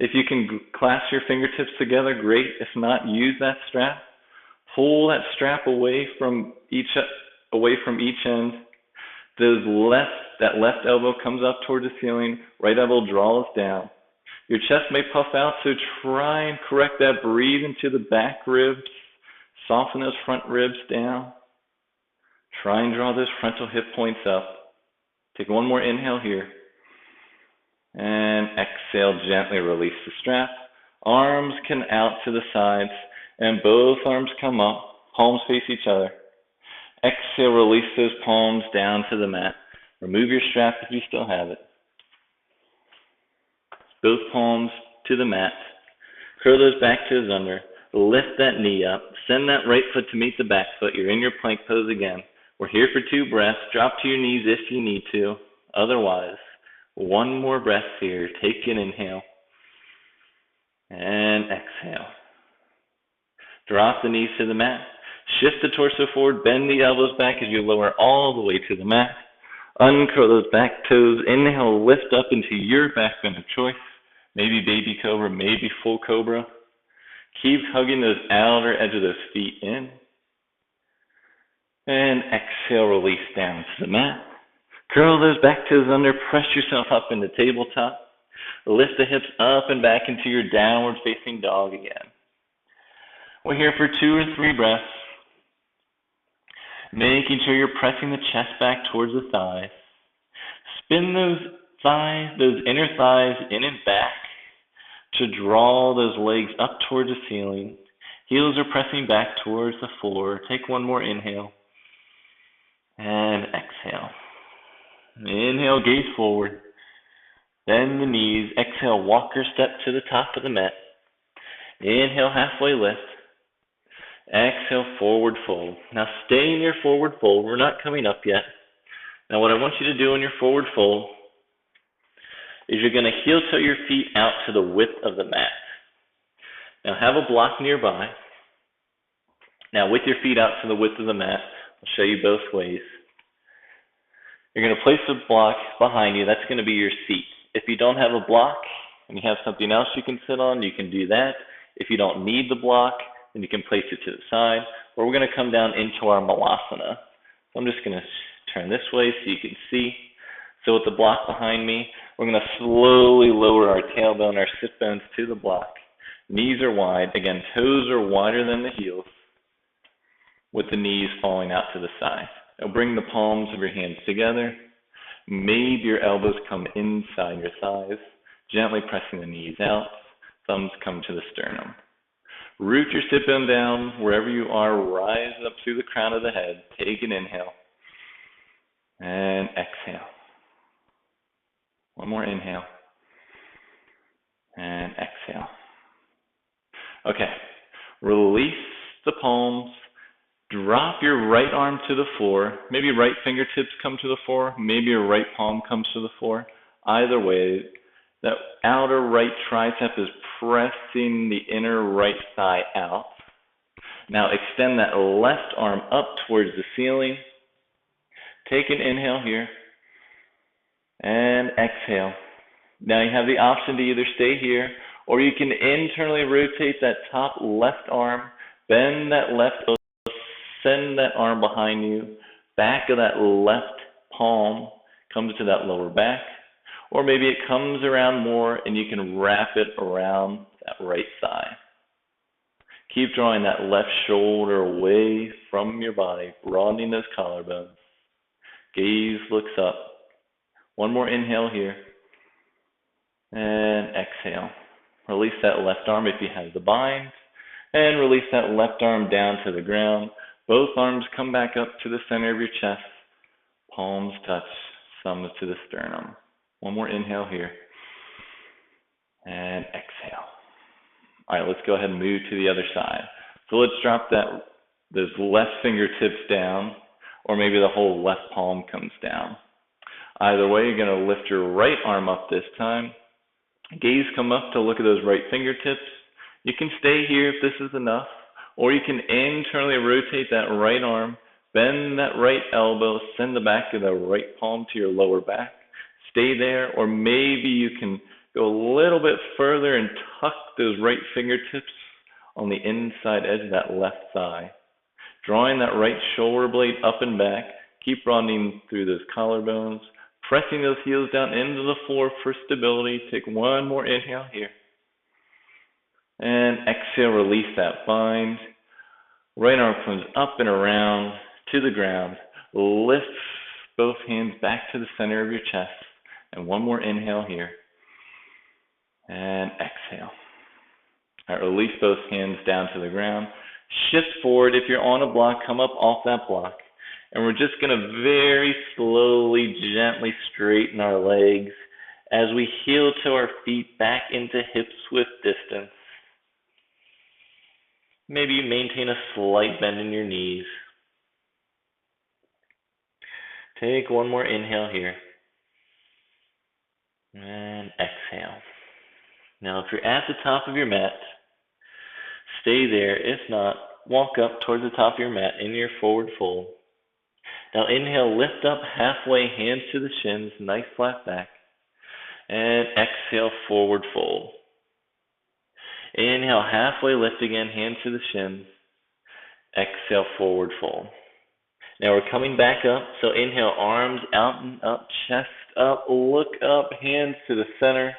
If you can clasp your fingertips together, great. If not, use that strap. Pull that strap away from each end. That left elbow comes up towards the ceiling, right elbow draws down. Your chest may puff out, so try and correct that. Breathe into the back ribs. Soften those front ribs down. Try and draw those frontal hip points up. Take one more inhale here. And exhale, gently release the strap. Arms can out to the sides, and both arms come up. Palms face each other. Exhale, release those palms down to the mat. Remove your strap if you still have it. Both palms to the mat. Curl those back toes under. Lift that knee up. Send that right foot to meet the back foot. You're in your plank pose again. We're here for 2 breaths. Drop to your knees if you need to. Otherwise, 1 more breath here. Take an inhale. And exhale. Drop the knees to the mat. Shift the torso forward. Bend the elbows back as you lower all the way to the mat. Uncurl those back toes. Inhale, lift up into your back bend of choice. Maybe baby cobra, maybe full cobra. Keep hugging those outer edge of those feet in. And exhale, release down to the mat. Curl those back toes under. Press yourself up into tabletop. Lift the hips up and back into your downward facing dog again. We're here for 2 or 3 breaths. Making sure you're pressing the chest back towards the thighs. Spin those thighs, those inner thighs in and back to draw those legs up towards the ceiling. Heels are pressing back towards the floor. Take one more inhale and exhale. Inhale, gaze forward. Bend the knees. Exhale, walk or step to the top of the mat. Inhale, halfway lift. Exhale, forward fold. Now stay in your forward fold. We're not coming up yet. Now what I want you to do in your forward fold is you're going to heel toe your feet out to the width of the mat. Now have a block nearby. Now with your feet out to the width of the mat, I'll show you both ways. You're going to place a block behind you. That's going to be your seat. If you don't have a block and you have something else you can sit on, you can do that. If you don't need the block, then you can place it to the side. Or we're going to come down into our malasana. So I'm just going to turn this way so you can see. So with the block behind me, we're going to slowly lower our tailbone, our sit bones to the block. Knees are wide. Again, toes are wider than the heels, with the knees falling out to the side. Now bring the palms of your hands together. Maybe your elbows come inside your thighs, gently pressing the knees out. Thumbs come to the sternum. Root your sit bone down wherever you are. Rise up through the crown of the head. Take an inhale and exhale. One more inhale and exhale. Okay, release the palms. Drop your right arm to the floor. Maybe right fingertips come to the floor. Maybe your right palm comes to the floor. Either way, that outer right tricep is pressing the inner right thigh out. Now extend that left arm up towards the ceiling. Take an inhale here and exhale. Now you have the option to either stay here or you can internally rotate that top left arm, bend that left elbow, send that arm behind you, back of that left palm comes to that lower back, or maybe it comes around more and you can wrap it around that right thigh. Keep drawing that left shoulder away from your body, broadening those collarbones. Gaze looks up. One more inhale here. And exhale. Release that left arm if you have the bind. And release that left arm down to the ground. Both arms come back up to the center of your chest. Palms touch, thumbs to the sternum. One more inhale here. And exhale. All right, let's go ahead and move to the other side. So let's drop those left fingertips down, or maybe the whole left palm comes down. Either way, you're going to lift your right arm up this time. Gaze come up to look at those right fingertips. You can stay here if this is enough, or you can internally rotate that right arm, bend that right elbow, send the back of the right palm to your lower back. Stay there, or maybe you can go a little bit further and tuck those right fingertips on the inside edge of that left thigh. Drawing that right shoulder blade up and back. Keep broadening through those collarbones. Pressing those heels down into the floor for stability. Take one more inhale here. And exhale, release that bind. Right arm comes up and around to the ground. Lift both hands back to the center of your chest. And one more inhale here. And exhale. All right, release both hands down to the ground. Shift forward. If you're on a block, come up off that block. And we're just going to very slowly, gently straighten our legs as we heel toe our feet back into hip width distance. Maybe you maintain a slight bend in your knees. Take one more inhale here. And exhale. Now, if you're at the top of your mat, stay there. If not, walk up towards the top of your mat in your forward fold. Now, inhale, lift up halfway, hands to the shins, nice flat back. And exhale, forward fold. Inhale, halfway lift again, hands to the shins. Exhale, forward fold. Now we're coming back up, so inhale, arms out and up, chest up, look up, hands to the center,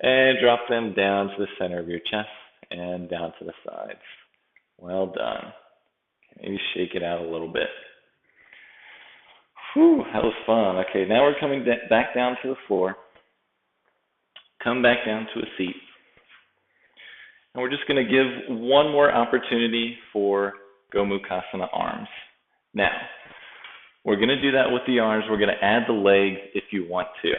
and drop them down to the center of your chest and down to the sides. Well done. Maybe shake it out a little bit. Whew, that was fun. Okay, now we're coming back down to the floor. Come back down to a seat. And we're just going to give one more opportunity for Gomukhasana arms. Now, we're going to do that with the arms. We're going to add the legs if you want to.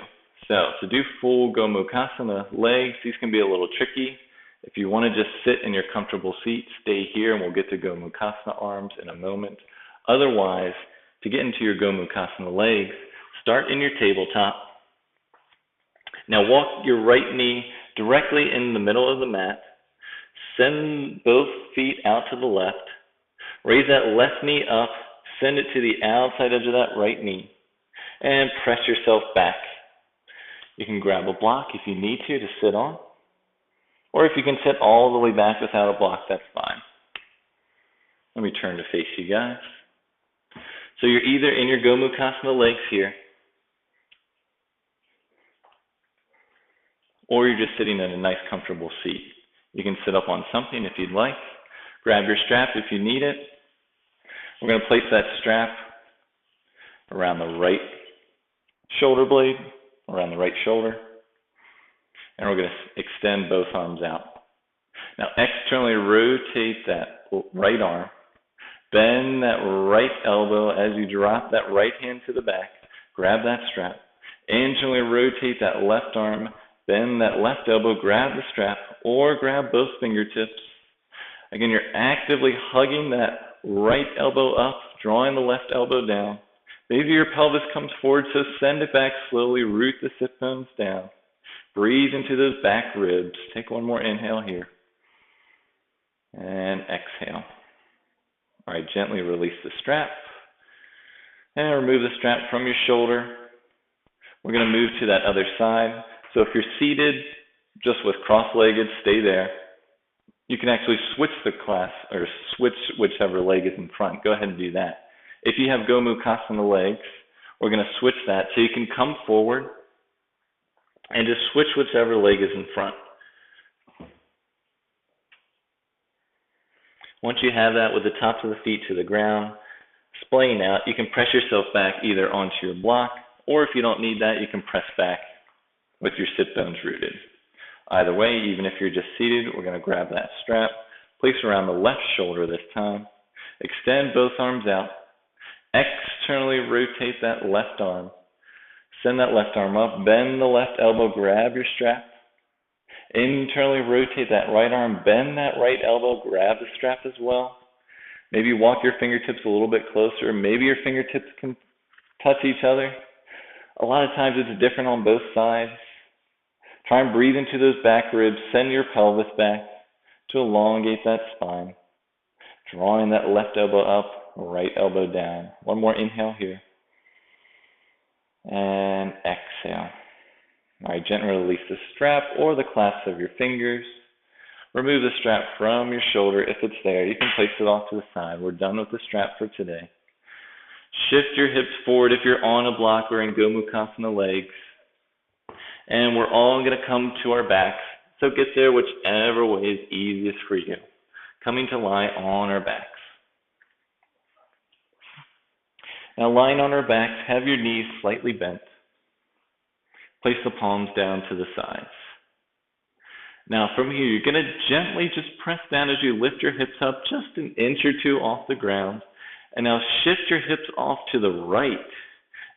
So, to do full Gomukhasana legs, these can be a little tricky. If you want to just sit in your comfortable seat, stay here, and we'll get to Gomukhasana arms in a moment. Otherwise, to get into your Gomukhasana legs, start in your tabletop. Now walk your right knee directly in the middle of the mat. Send both feet out to the left. Raise that left knee up. Send it to the outside edge of that right knee. And press yourself back. You can grab a block if you need to sit on. Or if you can sit all the way back without a block, that's fine. Let me turn to face you guys. So you're either in your Gomukhasana legs here, or you're just sitting in a nice comfortable seat. You can sit up on something if you'd like. Grab your strap if you need it. We're going to place that strap around the right shoulder blade, around the right shoulder, and we're going to extend both arms out. Now externally rotate that right arm. Bend that right elbow as you drop that right hand to the back. Grab that strap. Internally rotate that left arm. Bend that left elbow. Grab the strap or grab both fingertips. Again, you're actively hugging that right elbow up, drawing the left elbow down. Maybe your pelvis comes forward, so send it back slowly. Root the sit bones down. Breathe into those back ribs. Take one more inhale here. And exhale. All right, gently release the strap. And remove the strap from your shoulder. We're going to move to that other side. So if you're seated, just with cross-legged, stay there. You can actually switch the class, or switch whichever leg is in front. Go ahead and do that. If you have Gomukhasana legs, we're going to switch that. So you can come forward and just switch whichever leg is in front. Once you have that with the tops of the feet to the ground, splaying out, you can press yourself back either onto your block, or if you don't need that, you can press back with your sit bones rooted. Either way, even if you're just seated, we're going to grab that strap, place around the left shoulder this time, extend both arms out, externally rotate that left arm, send that left arm up, bend the left elbow, grab your strap, internally rotate that right arm, bend that right elbow, grab the strap as well. Maybe walk your fingertips a little bit closer. Maybe your fingertips can touch each other. A lot of times it's different on both sides. Try and breathe into those back ribs. Send your pelvis back to elongate that spine. Drawing that left elbow up, right elbow down. One more inhale here. And exhale. All right, gently release the strap or the clasp of your fingers. Remove the strap from your shoulder if it's there. You can place it off to the side. We're done with the strap for today. Shift your hips forward if you're on a block or in Gomukhasana legs. And we're all going to come to our backs. So get there whichever way is easiest for you. Coming to lie on our backs. Now lying on our backs, have your knees slightly bent. Place the palms down to the sides. Now from here, you're going to gently just press down as you lift your hips up just an inch or two off the ground. And now shift your hips off to the right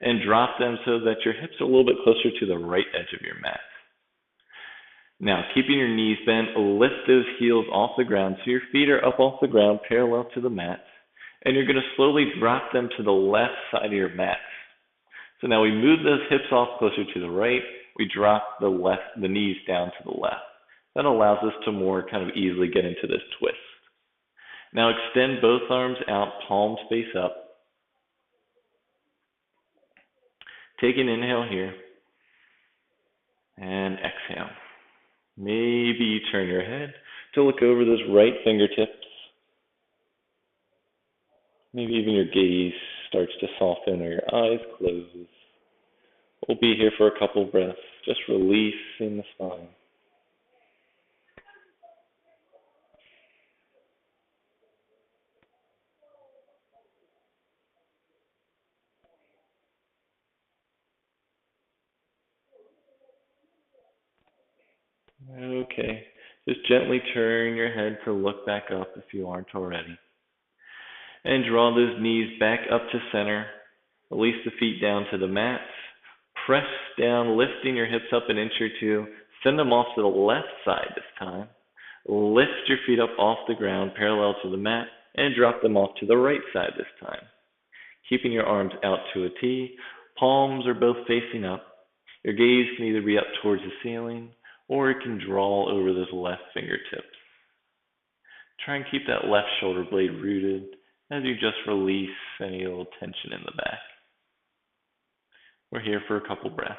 and drop them so that your hips are a little bit closer to the right edge of your mat. Now, keeping your knees bent, lift those heels off the ground so your feet are up off the ground parallel to the mat. And you're going to slowly drop them to the left side of your mat. So now we move those hips off closer to the right. We drop the knees down to the left. That allows us to more kind of easily get into this twist. Now extend both arms out, palms face up. Take an inhale here. And exhale. Maybe you turn your head to look over those right fingertips. Maybe even your gaze starts to soften or your eyes close. We'll be here for a couple breaths, just releasing the spine. Okay. Just gently turn your head to look back up if you aren't already. And draw those knees back up to center. Release the feet down to the mat. Press down, lifting your hips up an inch or two. Send them off to the left side this time. Lift your feet up off the ground parallel to the mat and drop them off to the right side this time. Keeping your arms out to a T, palms are both facing up. Your gaze can either be up towards the ceiling or it can draw over those left fingertips. Try and keep that left shoulder blade rooted as you just release any little tension in the back. We're here for a couple breaths.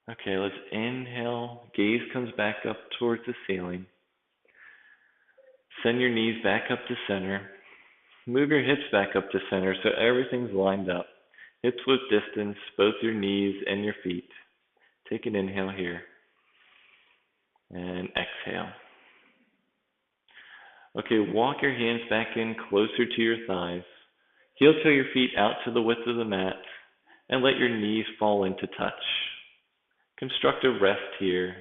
Okay, let's inhale. Gaze comes back up towards the ceiling. Send your knees back up to center. Move your hips back up to center so everything's lined up. Hips width distance, both your knees and your feet. Take an inhale here. And exhale. Okay, walk your hands back in closer to your thighs. Heel toe your feet out to the width of the mat and let your knees fall into touch. Constructive rest here.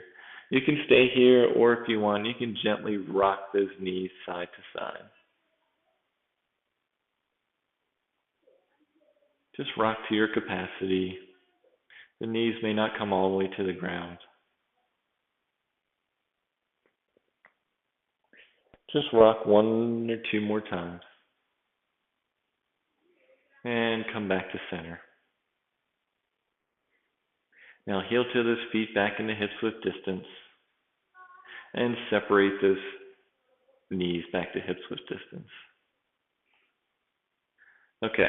You can stay here, or if you want, you can gently rock those knees side to side. Just rock to your capacity. The knees may not come all the way to the ground. Just rock one or two more times. And come back to center. Now heel toe those feet back into hips width distance. And separate those knees back to hips width distance. Okay,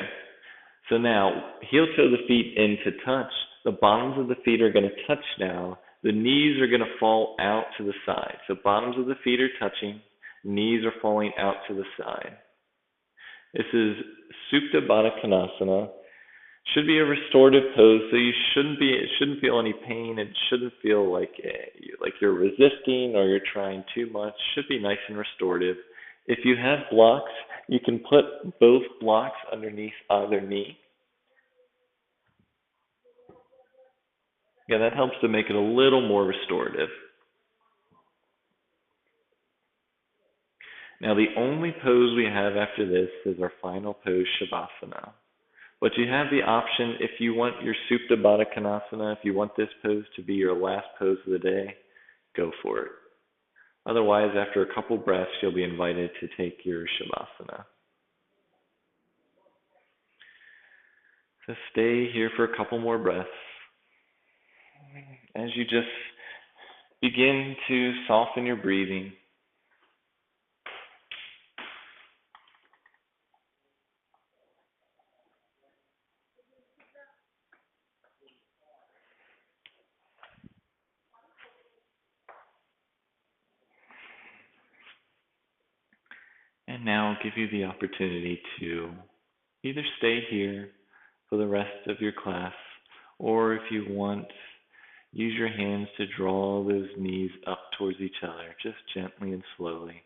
so now heel toe the feet into touch. The bottoms of the feet are going to touch now. The knees are going to fall out to the side. So bottoms of the feet are touching. Knees are falling out to the side. This is Supta Baddha Konasana. Should be a restorative pose, so you shouldn't feel any pain. It shouldn't feel like you're resisting or you're trying too much. Should be nice and restorative. If you have blocks, you can put both blocks underneath either knee. Yeah, that helps to make it a little more restorative. Now, the only pose we have after this is our final pose, Shavasana. But you have the option, if you want your Supta Baddha Konasana, if you want this pose to be your last pose of the day, go for it. Otherwise, after a couple breaths, you'll be invited to take your Shavasana. So stay here for a couple more breaths as you just begin to soften your breathing. And now I'll give you the opportunity to either stay here for the rest of your class, or if you want, use your hands to draw those knees up towards each other, just gently and slowly.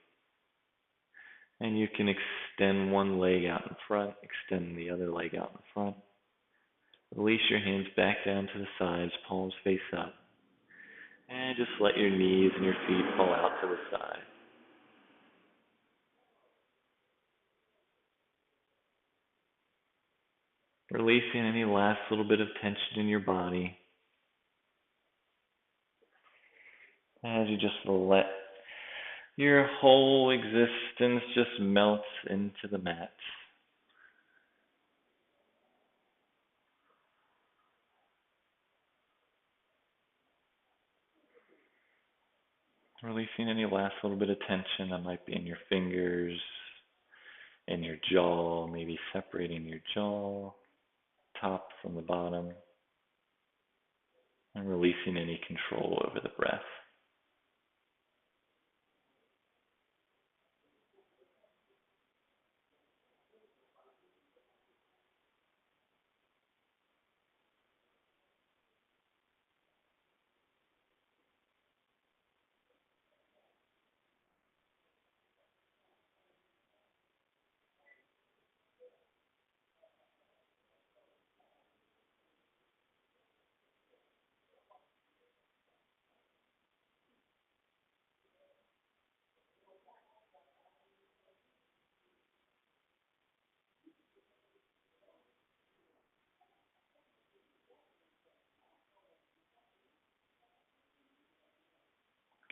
And you can extend one leg out in front, extend the other leg out in front. Release your hands back down to the sides, palms face up. And just let your knees and your feet fall out to the side. Releasing any last little bit of tension in your body as you just let your whole existence just melt into the mat. Releasing any last little bit of tension that might be in your fingers, in your jaw, maybe separating your jaw, top from the bottom, and releasing any control over the breath.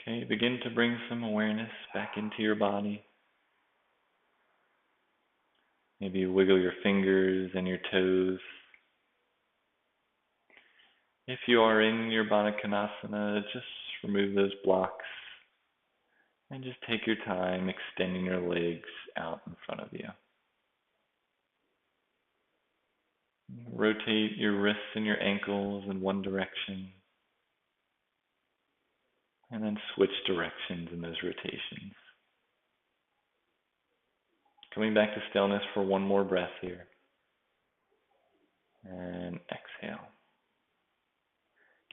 Okay, begin to bring some awareness back into your body. Maybe you wiggle your fingers and your toes. If you are in your Baddha Konasana, just remove those blocks and just take your time extending your legs out in front of you. Rotate your wrists and your ankles in one direction, and then switch directions in those rotations. Coming back to stillness for one more breath here. And exhale.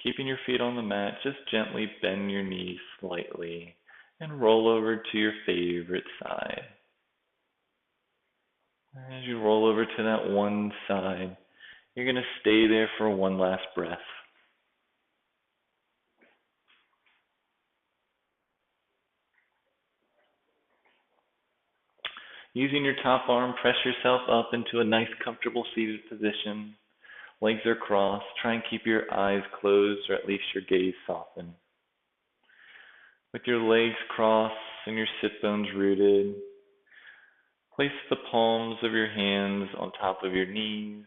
Keeping your feet on the mat, just gently bend your knees slightly and roll over to your favorite side. As you roll over to that one side, you're going to stay there for one last breath. Using your top arm, press yourself up into a nice comfortable seated position. Legs are crossed. Try and keep your eyes closed or at least your gaze softened. With your legs crossed and your sit bones rooted, place the palms of your hands on top of your knees,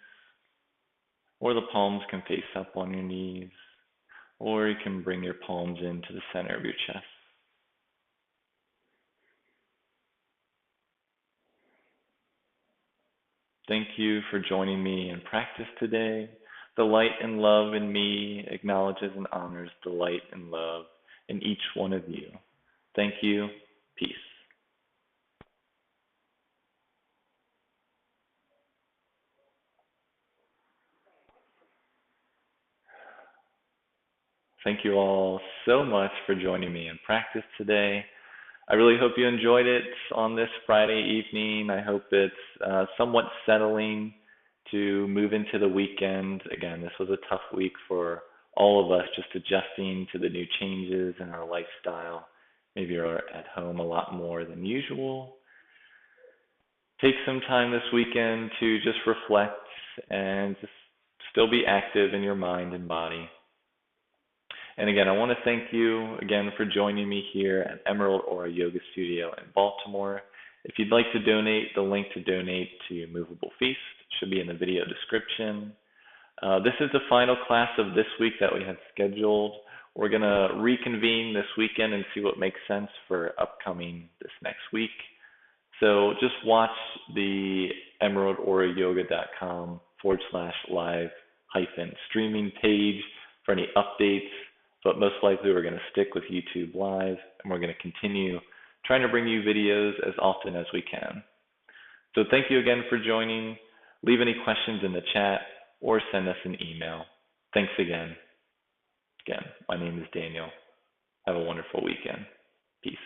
or the palms can face up on your knees, or you can bring your palms into the center of your chest. Thank you for joining me in practice today. The light and love in me acknowledges and honors the light and love in each one of you. Thank you. Peace. Thank you all so much for joining me in practice today. I really hope you enjoyed it on this Friday evening. I hope it's somewhat settling to move into the weekend. Again, this was a tough week for all of us, just adjusting to the new changes in our lifestyle. Maybe you're at home a lot more than usual. Take some time this weekend to just reflect and just still be active in your mind and body. And again, I want to thank you again for joining me here at Emerald Aura Yoga Studio in Baltimore. If you'd like to donate, the link to donate to Movable Feast should be in the video description. This is the final class of this week that we have scheduled. We're going to reconvene this weekend and see what makes sense for upcoming this next week. So just watch the emeraldaurayoga.com/live-streaming page for any updates. But most likely we're going to stick with YouTube Live, and we're going to continue trying to bring you videos as often as we can. So thank you again for joining. Leave any questions in the chat or send us an email. Thanks again. Again, my name is Daniel. Have a wonderful weekend. Peace.